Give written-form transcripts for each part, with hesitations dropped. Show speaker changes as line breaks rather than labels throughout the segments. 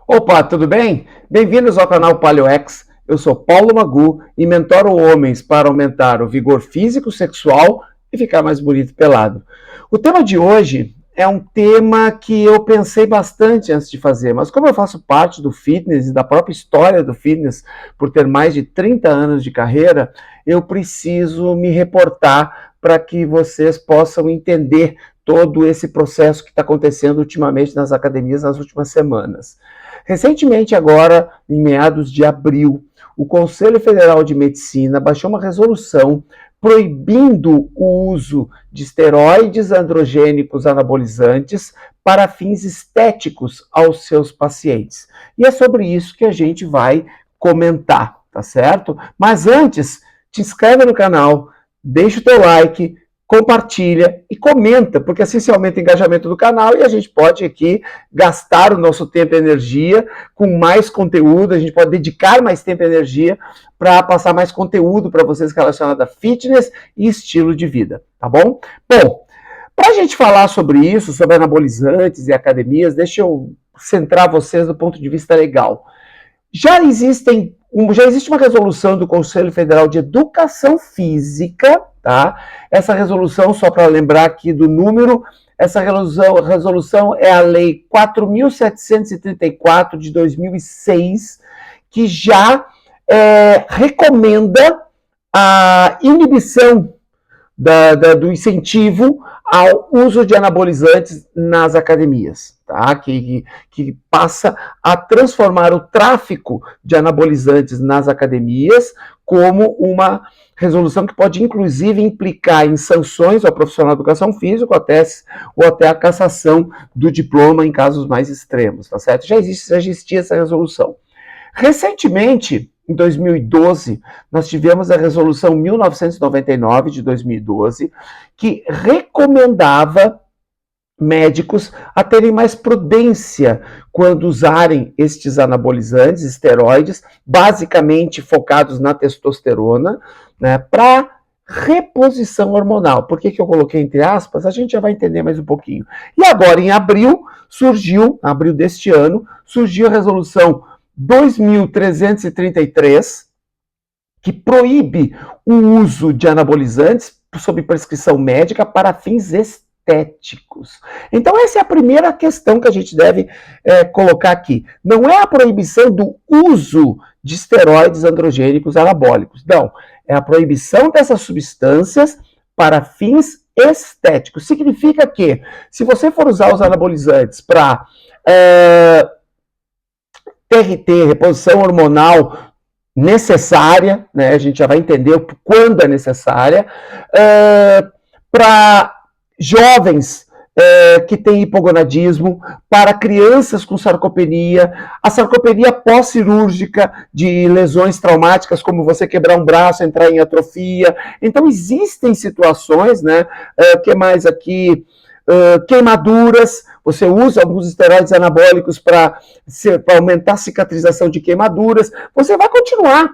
Opa, tudo bem? Bem-vindos ao canal PaleoX. Eu sou Paulo Magu e mentoro homens para aumentar o vigor físico, sexual e ficar mais bonito pelado. O tema de hoje é um tema que eu pensei bastante antes de fazer, mas como eu faço parte do fitness e da própria história do fitness, por ter mais de 30 anos de carreira, eu preciso me reportar para que vocês possam entender todo esse processo que está acontecendo ultimamente nas academias nas últimas semanas. Recentemente, agora, em meados de abril, o Conselho Federal de Medicina baixou uma resolução proibindo o uso de esteroides androgênicos anabolizantes para fins estéticos aos seus pacientes. E é sobre isso que a gente vai comentar, tá certo? Mas antes, te inscreve no canal, deixa o teu like, compartilha e comenta, porque assim se aumenta o engajamento do canal e a gente pode aqui gastar o nosso tempo e energia com mais conteúdo, a gente pode dedicar mais tempo e energia para passar mais conteúdo para vocês relacionado a fitness e estilo de vida, tá bom? Bom, para a gente falar sobre isso, sobre anabolizantes e academias, deixa eu centrar vocês do ponto de vista legal. Já existe uma resolução do Conselho Federal de Educação Física, tá? Essa resolução, só para lembrar aqui do número, essa resolução é a Lei 4.734 de 2006, que já recomenda a inibição do incentivo ao uso de anabolizantes nas academias, tá? Que passa a transformar o tráfico de anabolizantes nas academias como uma resolução que pode, inclusive, implicar em sanções ao profissional de educação física ou até a cassação do diploma em casos mais extremos, tá certo? Já existia essa resolução. Recentemente, em 2012, nós tivemos a resolução 1999 de 2012, que recomendava médicos a terem mais prudência quando usarem estes anabolizantes, esteroides, basicamente focados na testosterona, né, para reposição hormonal. Por que eu coloquei entre aspas? A gente já vai entender mais um pouquinho. E agora, em abril deste ano, surgiu a resolução 2.333, que proíbe o uso de anabolizantes sob prescrição médica para fins estéticos. Então, essa é a primeira questão que a gente deve colocar aqui. Não é a proibição do uso de esteroides androgênicos anabólicos. Não, é a proibição dessas substâncias para fins estéticos. Significa que, se você for usar os anabolizantes para TRT, reposição hormonal necessária, né? A gente já vai entender quando é necessária, para jovens que têm hipogonadismo, para crianças com sarcopenia, a sarcopenia pós-cirúrgica de lesões traumáticas, como você quebrar um braço, entrar em atrofia. Então, existem situações, né? Que mais aqui? Queimaduras, você usa alguns esteroides anabólicos para aumentar a cicatrização de queimaduras, você vai continuar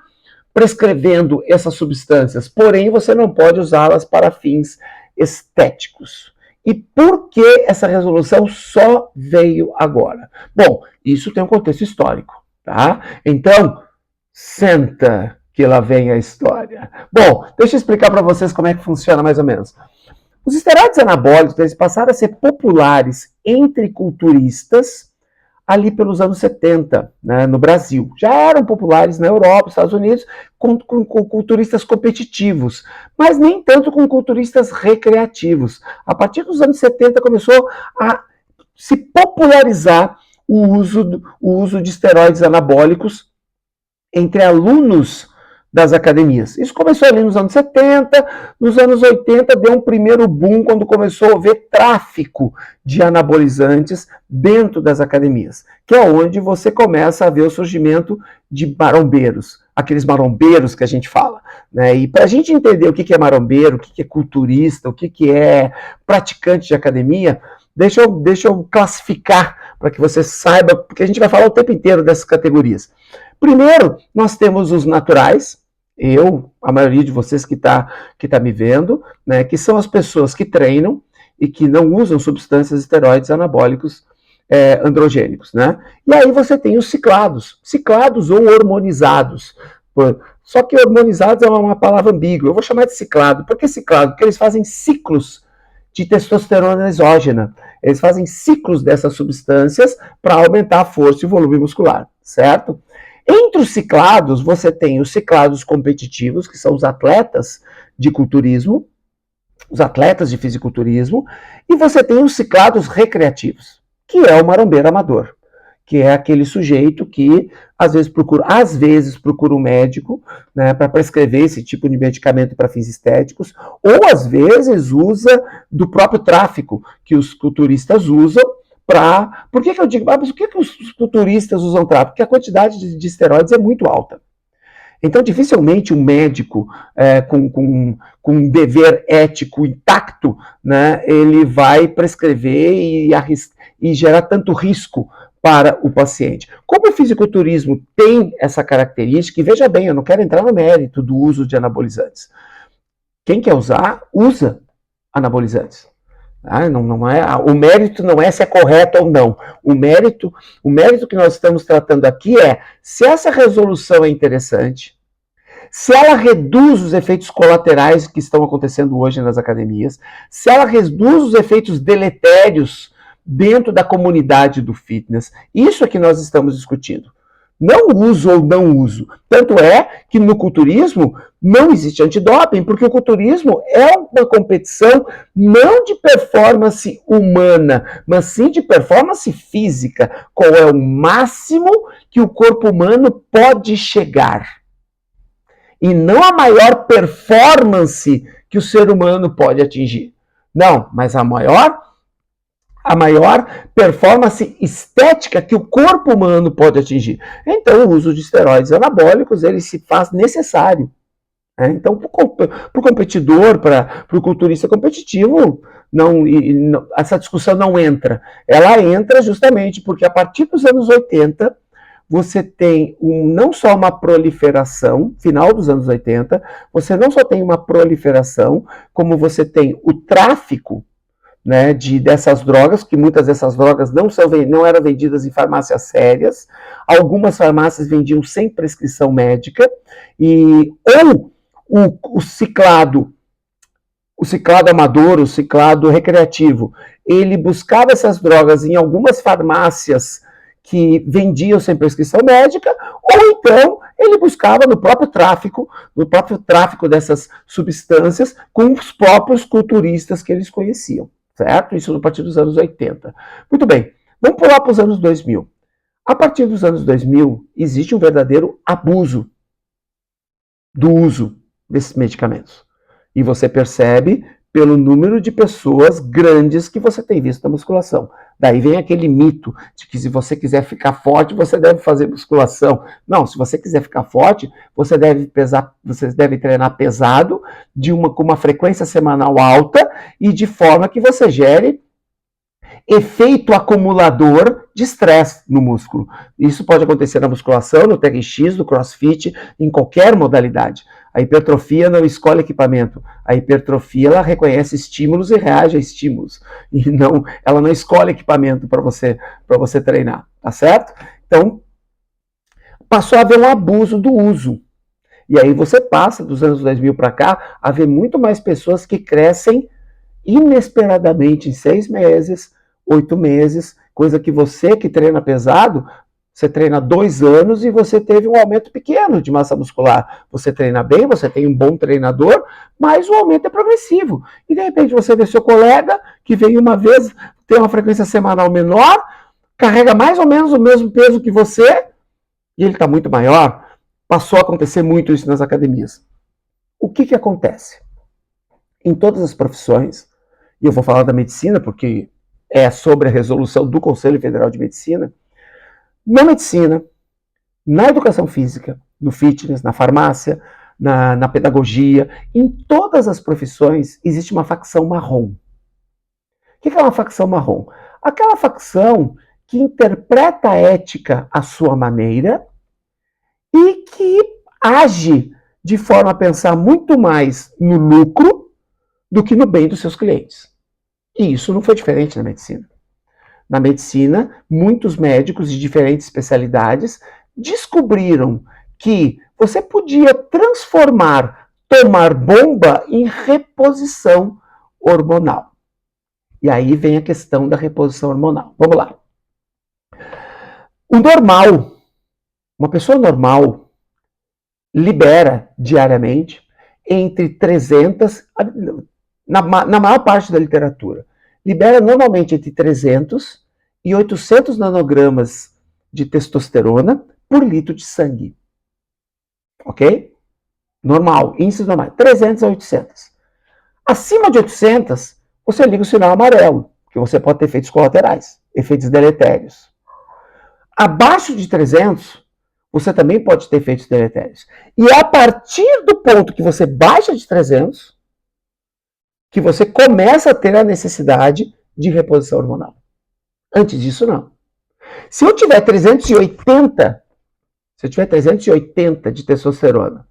prescrevendo essas substâncias, porém você não pode usá-las para fins estéticos. E por que essa resolução só veio agora? Bom, isso tem um contexto histórico, tá? Então, senta que lá vem a história. Bom, deixa eu explicar para vocês como é que funciona mais ou menos. Os esteroides anabólicos eles passaram a ser populares entre culturistas ali pelos anos 70, né, no Brasil. Já eram populares na Europa, nos Estados Unidos, com culturistas competitivos, mas nem tanto com culturistas recreativos. A partir dos anos 70 começou a se popularizar o uso de esteroides anabólicos entre alunos das academias. Isso começou ali nos anos 70, nos anos 80 deu um primeiro boom quando começou a haver tráfico de anabolizantes dentro das academias, que é onde você começa a ver o surgimento de marombeiros, aqueles marombeiros que a gente fala, né? E para a gente entender o que é marombeiro, o que é culturista, o que é praticante de academia, deixa eu classificar para que você saiba, porque a gente vai falar o tempo inteiro dessas categorias. Primeiro, nós temos os naturais, a maioria de vocês que tá me vendo, né, que são as pessoas que treinam e que não usam substâncias esteroides anabólicos androgênicos, né? E aí você tem os ciclados ou hormonizados. Só que hormonizados é uma palavra ambígua. Eu vou chamar de ciclado. Por que ciclado? Porque eles fazem ciclos de testosterona exógena. Eles fazem ciclos dessas substâncias para aumentar a força e o volume muscular, certo? Entre os ciclados, você tem os ciclados competitivos, que são os atletas de culturismo, os atletas de fisiculturismo, e você tem os ciclados recreativos, que é o marombeiro amador, que é aquele sujeito que às vezes procura um médico, né, para prescrever esse tipo de medicamento para fins estéticos, ou às vezes usa do próprio tráfico que os culturistas usam para... Por que eu digo, mas por que os culturistas usam tráfico? Porque a quantidade de esteroides é muito alta. Então, dificilmente um médico com um dever ético intacto, né, ele vai prescrever e gerar tanto risco para o paciente. Como o fisiculturismo tem essa característica, e veja bem, eu não quero entrar no mérito do uso de anabolizantes. Quem quer usar, usa anabolizantes. O mérito não é se é correto ou não. O mérito que nós estamos tratando aqui é se essa resolução é interessante, se ela reduz os efeitos colaterais que estão acontecendo hoje nas academias, se ela reduz os efeitos deletérios dentro da comunidade do fitness. Isso é que nós estamos discutindo. Não uso ou não uso. Tanto é que no culturismo não existe antidoping, porque o culturismo é uma competição não de performance humana, mas sim de performance física. Qual é o máximo que o corpo humano pode chegar? E não a maior performance que o ser humano pode atingir. Não, mas a maior performance estética que o corpo humano pode atingir. Então, o uso de esteroides anabólicos, ele se faz necessário. Então, para o competidor, para o culturista competitivo, essa discussão não entra. Ela entra justamente porque a partir dos anos 80, você tem não só uma proliferação, final dos anos 80, você não só tem uma proliferação, como você tem o tráfico, né, dessas drogas, que muitas dessas drogas não eram vendidas em farmácias sérias, algumas farmácias vendiam sem prescrição médica, ou o ciclado amador, o ciclado recreativo, ele buscava essas drogas em algumas farmácias que vendiam sem prescrição médica, ou então ele buscava no próprio tráfico dessas substâncias com os próprios culturistas que eles conheciam. Certo? Isso a partir dos anos 80. Muito bem, vamos pular para os anos 2000. A partir dos anos 2000, existe um verdadeiro abuso do uso desses medicamentos. E você percebe pelo número de pessoas grandes que você tem visto na musculação. Daí vem aquele mito de que se você quiser ficar forte, você deve fazer musculação. Não, se você quiser ficar forte, você deve treinar pesado, com uma frequência semanal alta e de forma que você gere efeito acumulador de estresse no músculo. Isso pode acontecer na musculação, no TRX, no CrossFit, em qualquer modalidade. A hipertrofia não escolhe equipamento. A hipertrofia, ela reconhece estímulos e reage a estímulos. E ela não escolhe equipamento para você treinar, tá certo? Então, passou a haver um abuso do uso. E aí você passa, dos anos 2000 para cá, a ver muito mais pessoas que crescem inesperadamente em 6 meses, 8 meses, coisa que você que treina pesado, você treina 2 anos e você teve um aumento pequeno de massa muscular. Você treina bem, você tem um bom treinador, mas o aumento é progressivo. E de repente você vê seu colega que vem uma vez, tem uma frequência semanal menor, carrega mais ou menos o mesmo peso que você, e ele está muito maior. Passou a acontecer muito isso nas academias. O que acontece? Em todas as profissões, e eu vou falar da medicina porque é sobre a resolução do Conselho Federal de Medicina, na medicina, na educação física, no fitness, na farmácia, na pedagogia, em todas as profissões existe uma facção marrom. O que é uma facção marrom? Aquela facção que interpreta a ética à sua maneira e que age de forma a pensar muito mais no lucro do que no bem dos seus clientes. E isso não foi diferente na medicina. na medicina, muitos médicos de diferentes especialidades descobriram que você podia transformar tomar bomba em reposição hormonal. E aí vem a questão da reposição hormonal. Vamos lá. O normal, uma pessoa normal, libera diariamente entre 300, na maior parte da literatura, libera normalmente entre 300 e 800 nanogramas de testosterona por litro de sangue. Ok? Normal, índices normais, 300 a 800. Acima de 800, você liga o sinal amarelo, que você pode ter efeitos colaterais, efeitos deletérios. Abaixo de 300, você também pode ter efeitos deletérios. E a partir do ponto que você baixa de 300, que você começa a ter a necessidade de reposição hormonal. Antes disso, não. Se eu tiver 380 de testosterona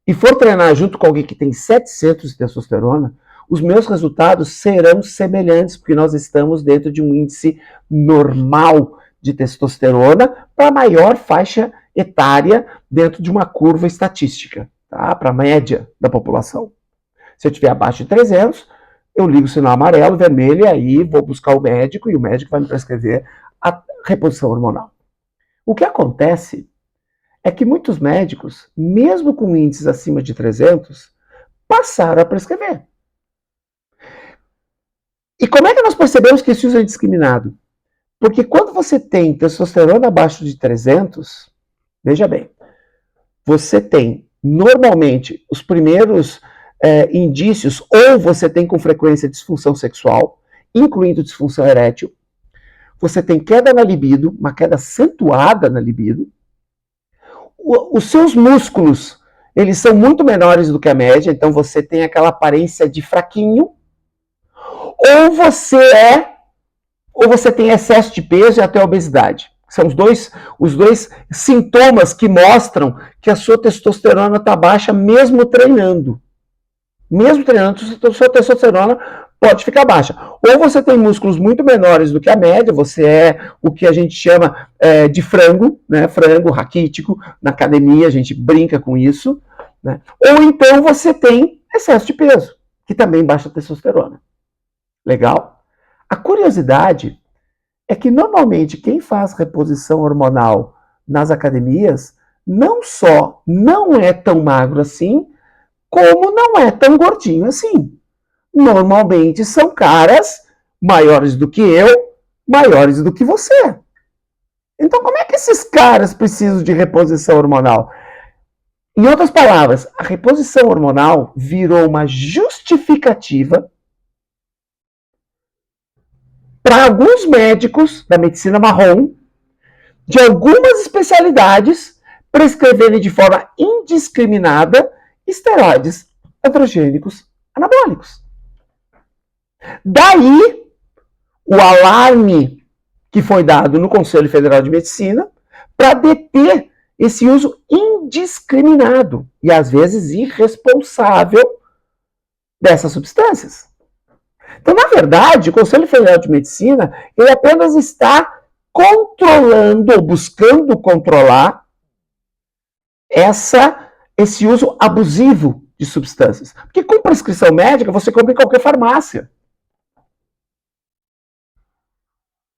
e for treinar junto com alguém que tem 700 de testosterona, os meus resultados serão semelhantes, porque nós estamos dentro de um índice normal de testosterona para a maior faixa etária dentro de uma curva estatística, tá? Para a média da população. Se eu estiver abaixo de 300, eu ligo o sinal amarelo, vermelho, e aí vou buscar o médico, e o médico vai me prescrever a reposição hormonal. O que acontece é que muitos médicos, mesmo com índices acima de 300, passaram a prescrever. E como é que nós percebemos que esse uso é indiscriminado? Porque quando você tem testosterona abaixo de 300, veja bem, você tem normalmente os primeiros indícios, ou você tem com frequência disfunção sexual, incluindo disfunção erétil, você tem queda na libido, uma queda acentuada na libido, os seus músculos, eles são muito menores do que a média, então você tem aquela aparência de fraquinho, ou você tem excesso de peso e até obesidade. São os dois sintomas que mostram que a sua testosterona está baixa mesmo treinando. Mesmo treinando, a sua testosterona pode ficar baixa. Ou você tem músculos muito menores do que a média, você é o que a gente chama de frango, né? Frango raquítico, na academia a gente brinca com isso. Né? Ou então você tem excesso de peso, que também baixa a testosterona. Legal? A curiosidade é que normalmente quem faz reposição hormonal nas academias não só não é tão magro assim, como não é tão gordinho assim. Normalmente são caras maiores do que eu, maiores do que você. Então como é que esses caras precisam de reposição hormonal? Em outras palavras, a reposição hormonal virou uma justificativa para alguns médicos da medicina marrom, de algumas especialidades, prescreverem de forma indiscriminada esteroides androgênicos anabólicos. Daí o alarme que foi dado no Conselho Federal de Medicina para deter esse uso indiscriminado e às vezes irresponsável dessas substâncias. Então, na verdade, o Conselho Federal de Medicina ele apenas está controlando ou buscando controlar esse uso abusivo de substâncias. Porque com prescrição médica você compra em qualquer farmácia.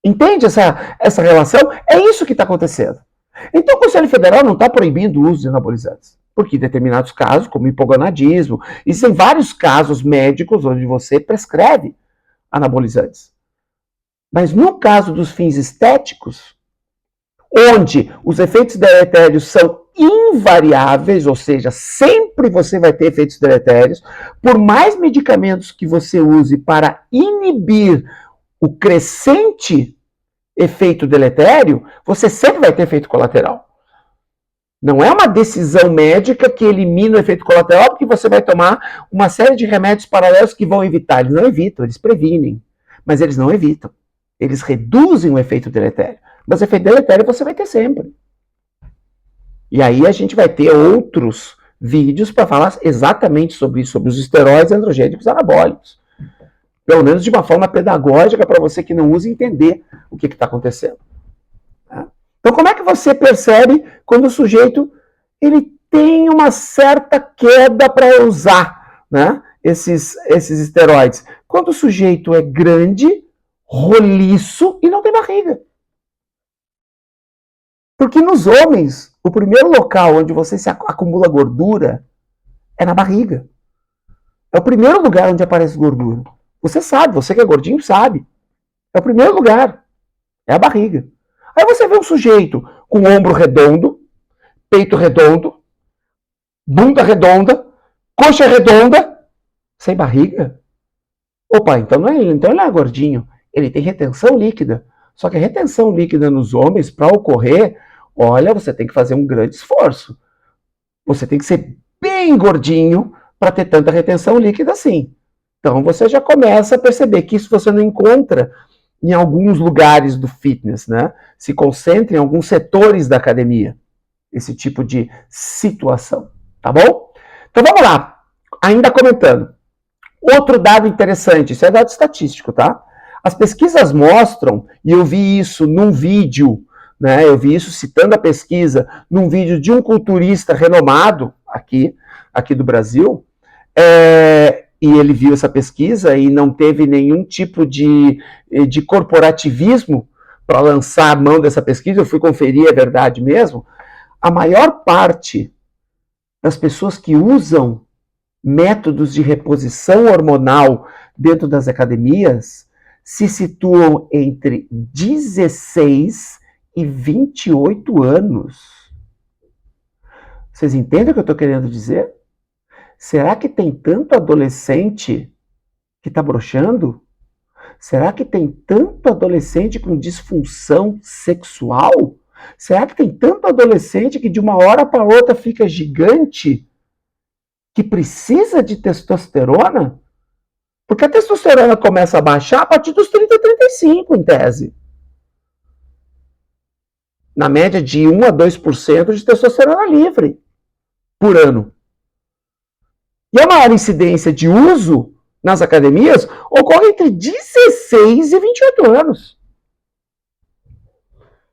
Entende essa relação? É isso que está acontecendo. Então o Conselho Federal não está proibindo o uso de anabolizantes. Porque em determinados casos, como hipogonadismo, existem vários casos médicos onde você prescreve anabolizantes. Mas no caso dos fins estéticos, onde os efeitos deletérios são invariáveis, ou seja, sempre você vai ter efeitos deletérios, por mais medicamentos que você use para inibir o crescente efeito deletério, você sempre vai ter efeito colateral. Não é uma decisão médica que elimina o efeito colateral porque você vai tomar uma série de remédios paralelos que vão evitar. Eles não evitam, eles previnem. Mas eles não evitam. Eles reduzem o efeito deletério. Mas o efeito deletério você vai ter sempre. E aí a gente vai ter outros vídeos para falar exatamente sobre isso, sobre os esteroides androgênicos anabólicos. pelo menos de uma forma pedagógica para você que não usa entender o que está acontecendo. Tá? Então, como é que você percebe quando o sujeito ele tem uma certa queda para usar, né, esses esteroides? Quando o sujeito é grande, roliço e não tem barriga. Porque nos homens, o primeiro local onde você se acumula gordura é na barriga. É o primeiro lugar onde aparece gordura. Você sabe, você que é gordinho sabe. É o primeiro lugar. É a barriga. Aí você vê um sujeito com ombro redondo, peito redondo, bunda redonda, coxa redonda, sem barriga. Opa, então ele não é gordinho. Ele tem retenção líquida. Só que a retenção líquida nos homens, para ocorrer, olha, você tem que fazer um grande esforço. Você tem que ser bem gordinho para ter tanta retenção líquida assim. Então você já começa a perceber que isso você não encontra em alguns lugares do fitness, né? Se concentra em alguns setores da academia. Esse tipo de situação, tá bom? Então vamos lá. Ainda comentando. Outro dado interessante, isso é dado estatístico, tá? As pesquisas mostram, e eu vi isso num vídeo, né? Eu vi isso citando a pesquisa num vídeo de um culturista renomado aqui do Brasil, e ele viu essa pesquisa e não teve nenhum tipo de corporativismo para lançar a mão dessa pesquisa, eu fui conferir, é verdade mesmo. A maior parte das pessoas que usam métodos de reposição hormonal dentro das academias se situam entre 16 e 28 anos. Vocês entendem o que eu estou querendo dizer? Será que tem tanto adolescente que está broxando? Será que tem tanto adolescente com disfunção sexual? Será que tem tanto adolescente que de uma hora para outra fica gigante, que precisa de testosterona? Porque a testosterona começa a baixar a partir dos 30, 35, em tese. Na média de 1 a 2% de testosterona livre por ano. E a maior incidência de uso nas academias ocorre entre 16 e 28 anos.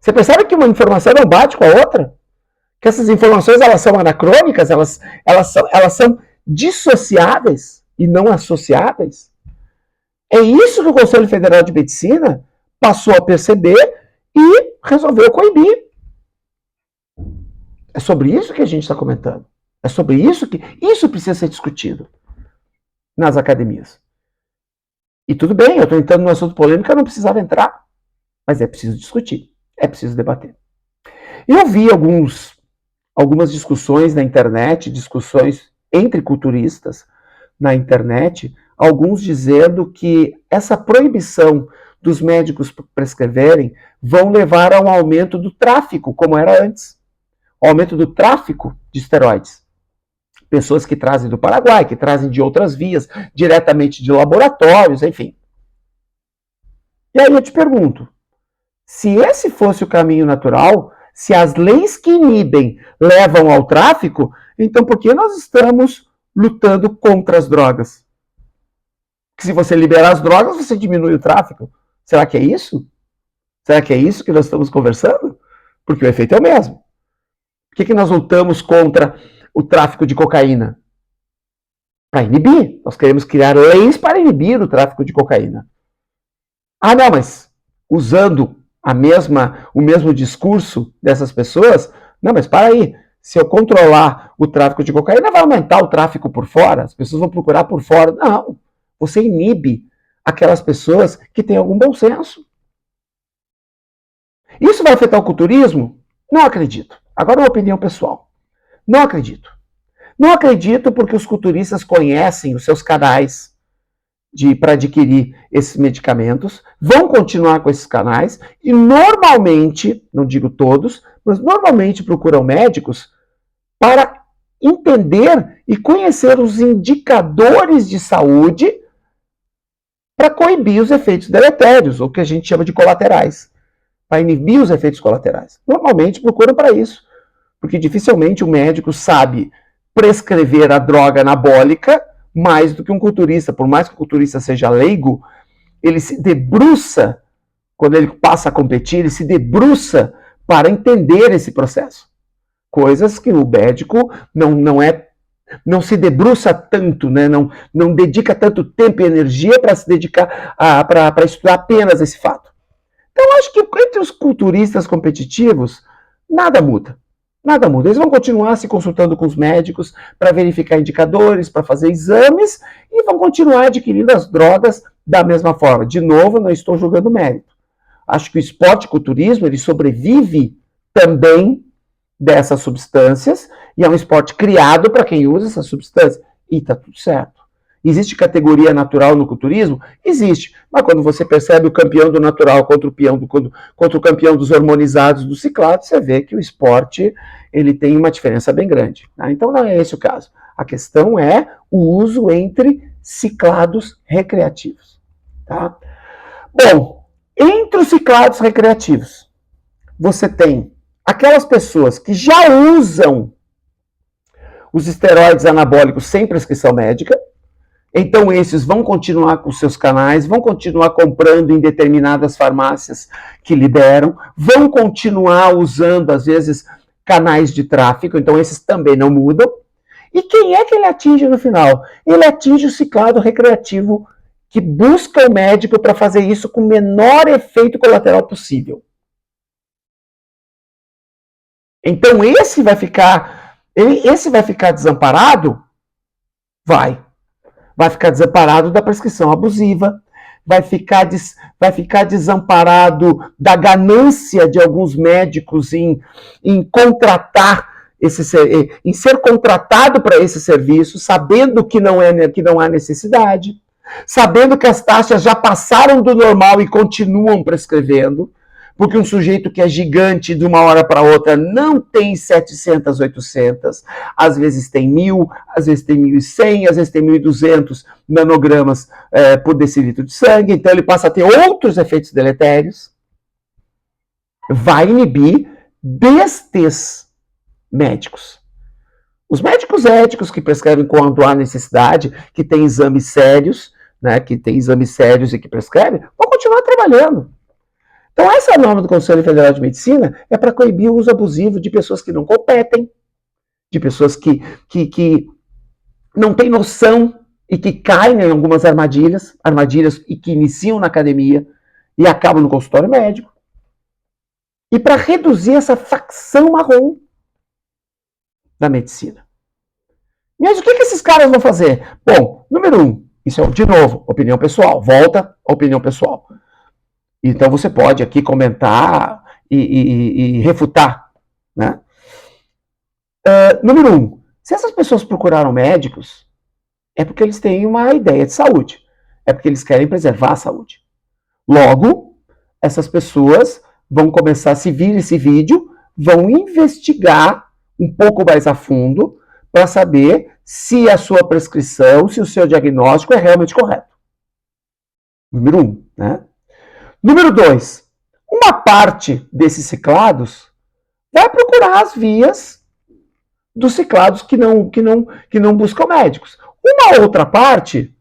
Você percebe que uma informação não bate com a outra? Que essas informações elas são anacrônicas, elas são dissociáveis e não associáveis? É isso que o Conselho Federal de Medicina passou a perceber e resolveu coibir. É sobre isso que a gente está comentando. É sobre isso que isso precisa ser discutido nas academias. E tudo bem, eu estou entrando num assunto polêmico, eu não precisava entrar. Mas é preciso discutir, é preciso debater. Eu vi algumas discussões na internet, discussões entre culturistas na internet, alguns dizendo que essa proibição dos médicos prescreverem vão levar a um aumento do tráfico, como era antes. O aumento do tráfico de esteroides. Pessoas que trazem do Paraguai, que trazem de outras vias, diretamente de laboratórios, enfim. E aí eu te pergunto, se esse fosse o caminho natural, se as leis que inibem levam ao tráfico, então por que nós estamos lutando contra as drogas? Que se você liberar as drogas, você diminui o tráfico. Será que é isso? Será que é isso que nós estamos conversando? Porque o efeito é o mesmo. Por que nós lutamos contra o tráfico de cocaína? Para inibir. Nós queremos criar leis para inibir o tráfico de cocaína. Ah, não, mas usando o mesmo discurso dessas pessoas, não, mas para aí, se eu controlar o tráfico de cocaína, vai aumentar o tráfico por fora, as pessoas vão procurar por fora. Não, você inibe aquelas pessoas que têm algum bom senso. Isso vai afetar o culturismo? Não acredito. Agora uma opinião pessoal. Não acredito. Não acredito porque os culturistas conhecem os seus canais para adquirir esses medicamentos, vão continuar com esses canais e normalmente, não digo todos, mas normalmente procuram médicos para entender e conhecer os indicadores de saúde para coibir os efeitos deletérios, ou que a gente chama de colaterais, para inibir os efeitos colaterais. Normalmente procuram para isso, porque dificilmente o médico sabe prescrever a droga anabólica mais do que um culturista. Por mais que o culturista seja leigo, ele se debruça, quando ele passa a competir, ele se debruça para entender esse processo. Coisas que o médico não se debruça tanto, né? não dedica tanto tempo e energia para se dedicar para estudar apenas esse fato. Então, acho que entre os culturistas competitivos, nada muda. Nada muda. Eles vão continuar se consultando com os médicos para verificar indicadores, para fazer exames, e vão continuar adquirindo as drogas da mesma forma. De novo, não estou julgando mérito. Acho que o esporte-culturismo, ele sobrevive também dessas substâncias, e é um esporte criado para quem usa essas substâncias. E está tudo certo. Existe categoria natural no culturismo? Existe. Mas quando você percebe o campeão do natural contra o campeão dos hormonizados, do ciclado, você vê que o esporte ele tem uma diferença bem grande. Tá? Então não é esse o caso. A questão é o uso entre ciclados recreativos. Tá? Bom, entre os ciclados recreativos, você tem aquelas pessoas que já usam os esteroides anabólicos sem prescrição médica. Então, esses vão continuar com seus canais, vão continuar comprando em determinadas farmácias que liberam, vão continuar usando, às vezes, canais de tráfico, então esses também não mudam. E quem é que ele atinge no final? Ele atinge o ciclado recreativo que busca o médico para fazer isso com o menor efeito colateral possível. Então, esse vai ficar desamparado? Vai ficar desamparado da prescrição abusiva, vai ficar desamparado da ganância de alguns médicos em contratar em ser contratado para esse serviço, sabendo que não há necessidade, sabendo que as taxas já passaram do normal e continuam prescrevendo, porque um sujeito que é gigante de uma hora para outra não tem 700, 800, às vezes tem 1.000, às vezes tem 1.100, às vezes tem 1.200 nanogramas por decilitro de sangue, então ele passa a ter outros efeitos deletérios, vai inibir destes médicos. Os médicos éticos que prescrevem quando há necessidade, que têm exames sérios, né, que têm exames sérios e que prescrevem, vão continuar trabalhando. Então, essa norma do Conselho Federal de Medicina é para coibir o uso abusivo de pessoas que não competem, de pessoas que não têm noção e que caem em algumas armadilhas e que iniciam na academia e acabam no consultório médico. E para reduzir essa facção marrom da medicina. Mas o que esses caras vão fazer? Bom, número 1, isso é, de novo, opinião pessoal. Volta à opinião pessoal. Então você pode aqui comentar e refutar. Né? Número 1, se essas pessoas procuraram médicos, é porque eles têm uma ideia de saúde. É porque eles querem preservar a saúde. Logo, essas pessoas vão começar, se vir esse vídeo, vão investigar um pouco mais a fundo para saber se a sua prescrição, se o seu diagnóstico é realmente correto. Número 1, né? Número 2, uma parte desses ciclados vai procurar as vias dos ciclados que não buscam médicos. Uma outra parte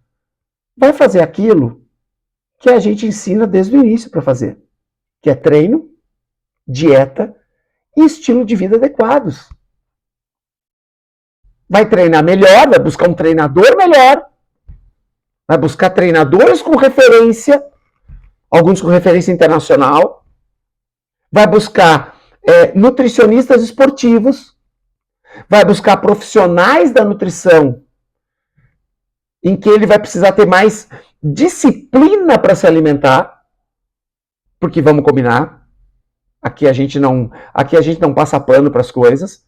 vai fazer aquilo que a gente ensina desde o início para fazer, que é treino, dieta e estilo de vida adequados. Vai treinar melhor, vai buscar um treinador melhor, vai buscar treinadores com referência, alguns com referência internacional, vai buscar nutricionistas esportivos, vai buscar profissionais da nutrição, em que ele vai precisar ter mais disciplina para se alimentar, porque vamos combinar, aqui a gente não passa pano para as coisas.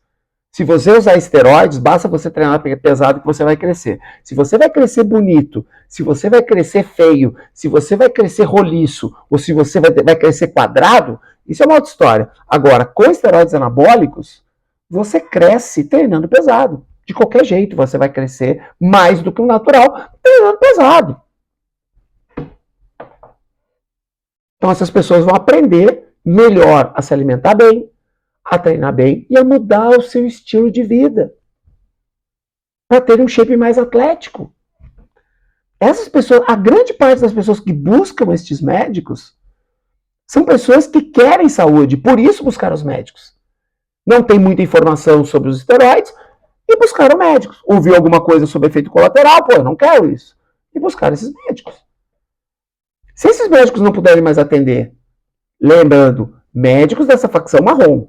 Se você usar esteroides, basta você treinar pesado que você vai crescer. Se você vai crescer bonito, se você vai crescer feio, se você vai crescer roliço, ou se você vai crescer quadrado, isso é uma outra história. Agora, com esteroides anabólicos, você cresce treinando pesado. De qualquer jeito, você vai crescer mais do que o natural treinando pesado. Então, essas pessoas vão aprender melhor a se alimentar bem, a treinar bem e a mudar o seu estilo de vida para ter um shape mais atlético. Essas pessoas, a grande parte das pessoas que buscam estes médicos são pessoas que querem saúde, por isso buscaram os médicos. Não tem muita informação sobre os esteroides e buscaram médicos. Ouviu alguma coisa sobre efeito colateral, pô, eu não quero isso. E buscaram esses médicos. Se esses médicos não puderem mais atender, lembrando, médicos dessa facção marrom,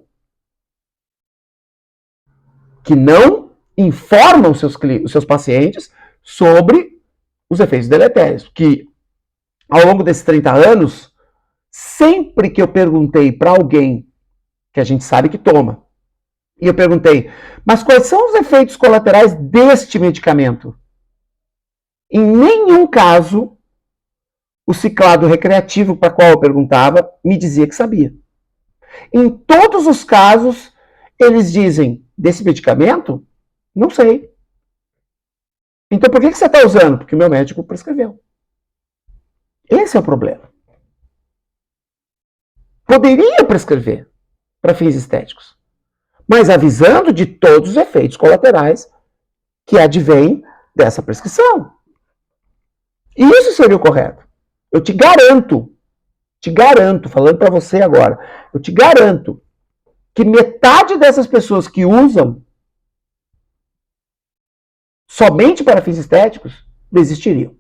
que não informam os seus pacientes sobre os efeitos deletérios. Que ao longo desses 30 anos, sempre que eu perguntei para alguém que a gente sabe que toma, e eu perguntei, mas quais são os efeitos colaterais deste medicamento? Em nenhum caso, o ciclado recreativo para qual eu perguntava me dizia que sabia. Em todos os casos, eles dizem, desse medicamento? Não sei. Então por que você está usando? Porque o meu médico prescreveu. Esse é o problema. Poderia prescrever para fins estéticos, mas avisando de todos os efeitos colaterais que advêm dessa prescrição. E isso seria o correto. Eu te garanto, falando para você agora, eu te garanto que metade dessas pessoas que usam somente para fins estéticos desistiriam.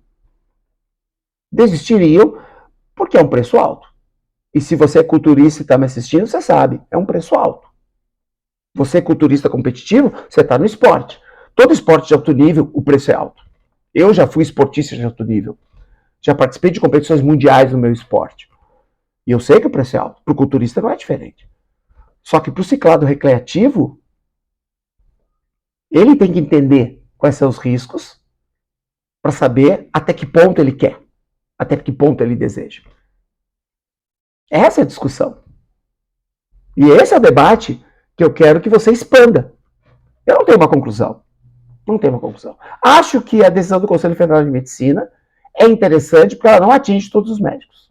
Desistiriam porque é um preço alto. E se você é culturista e está me assistindo, você sabe, é um preço alto. Você é culturista competitivo, você está no esporte. Todo esporte de alto nível, o preço é alto. Eu já fui esportista de alto nível. Já participei de competições mundiais no meu esporte. E eu sei que o preço é alto. Para o culturista não é diferente. Só que para o ciclado recreativo, ele tem que entender quais são os riscos para saber até que ponto ele quer, até que ponto ele deseja. Essa é a discussão. E esse é o debate que eu quero que você expanda. Eu não tenho uma conclusão. Não tenho uma conclusão. Acho que a decisão do Conselho Federal de Medicina é interessante porque ela não atinge todos os médicos.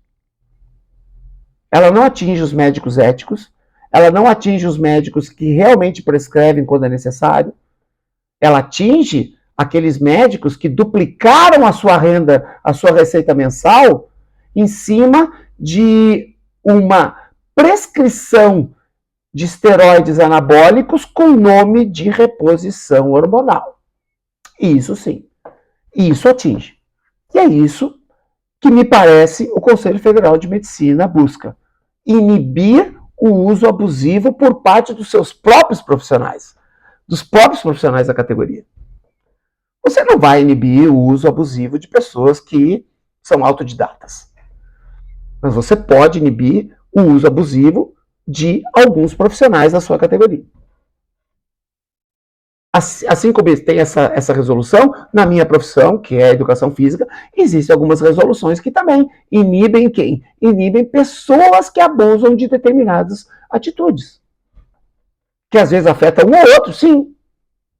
Ela não atinge os médicos éticos, ela não atinge os médicos que realmente prescrevem quando é necessário, ela atinge aqueles médicos que duplicaram a sua renda, a sua receita mensal, em cima de uma prescrição de esteroides anabólicos com nome de reposição hormonal. Isso sim, isso atinge. E é isso que me parece o Conselho Federal de Medicina busca. Inibir o uso abusivo por parte dos seus próprios profissionais, dos próprios profissionais da categoria. Você não vai inibir o uso abusivo de pessoas que são autodidatas. Mas você pode inibir o uso abusivo de alguns profissionais da sua categoria. Assim como tem essa resolução, na minha profissão, que é a educação física, existem algumas resoluções que também inibem quem? Inibem pessoas que abusam de determinadas atitudes. Que às vezes afetam um ou outro, sim.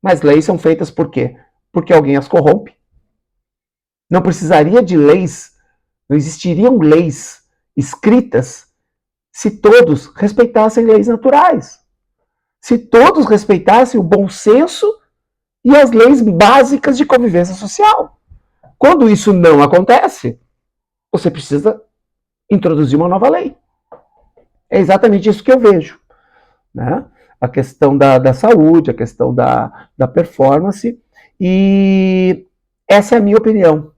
Mas leis são feitas por quê? Porque alguém as corrompe. Não precisaria de leis, não existiriam leis escritas se todos respeitassem leis naturais. Se todos respeitassem o bom senso e as leis básicas de convivência social. Quando isso não acontece, você precisa introduzir uma nova lei. É exatamente isso que eu vejo. Né? A questão da saúde, a questão da performance, e essa é a minha opinião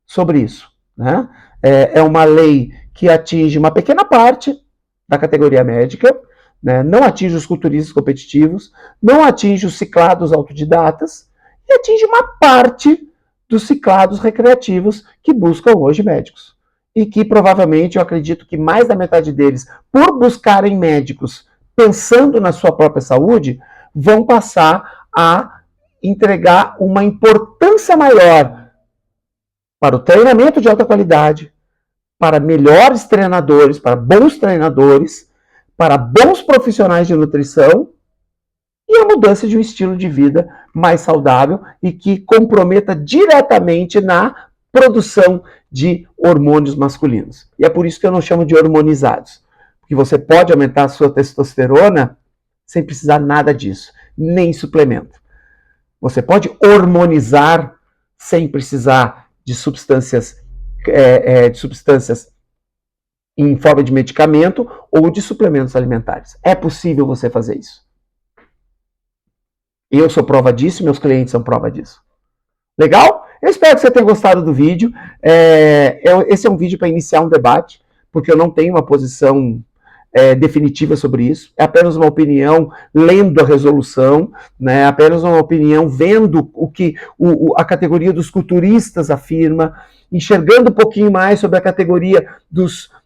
sobre isso. Né? É uma lei que atinge uma pequena parte da categoria médica, né? Não atinge os culturistas competitivos, não atinge os ciclados autodidatas e atinge uma parte dos ciclados recreativos que buscam hoje médicos. E que provavelmente, eu acredito que mais da metade deles, por buscarem médicos pensando na sua própria saúde, vão passar a entregar uma importância maior para o treinamento de alta qualidade, para melhores treinadores, para bons treinadores, para bons profissionais de nutrição e a mudança de um estilo de vida mais saudável e que comprometa diretamente na produção de hormônios masculinos. E é por isso que eu não chamo de hormonizados, porque você pode aumentar a sua testosterona sem precisar nada disso, nem suplemento. Você pode hormonizar sem precisar de substâncias em forma de medicamento ou de suplementos alimentares. É possível você fazer isso. Eu sou prova disso, meus clientes são prova disso. Legal? Eu espero que você tenha gostado do vídeo. Esse é um vídeo para iniciar um debate, porque eu não tenho uma posição definitiva sobre isso. É apenas uma opinião lendo a resolução, né? Apenas uma opinião vendo o que a categoria dos culturistas afirma, enxergando um pouquinho mais sobre a categoria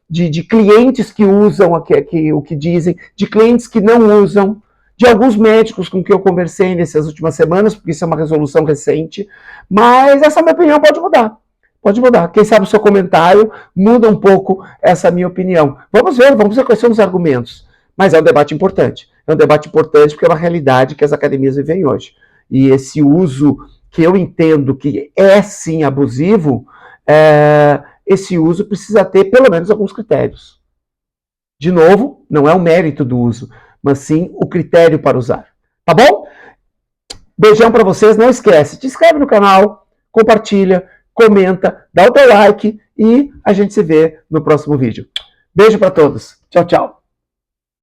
de clientes que usam o que dizem, de clientes que não usam, de alguns médicos com quem eu conversei nessas últimas semanas, porque isso é uma resolução recente, mas essa minha opinião pode mudar. Pode mudar. Quem sabe o seu comentário muda um pouco essa minha opinião. Vamos ver quais são os argumentos. Mas é um debate importante. É um debate importante porque é uma realidade que as academias vivem hoje. E esse uso que eu entendo que é sim abusivo, esse uso precisa ter pelo menos alguns critérios. De novo, não é o mérito do uso, mas sim o critério para usar. Tá bom? Beijão para vocês. Não esquece, te inscreve no canal, compartilha, comenta, dá o teu like e a gente se vê no próximo vídeo. Beijo para todos. Tchau, tchau.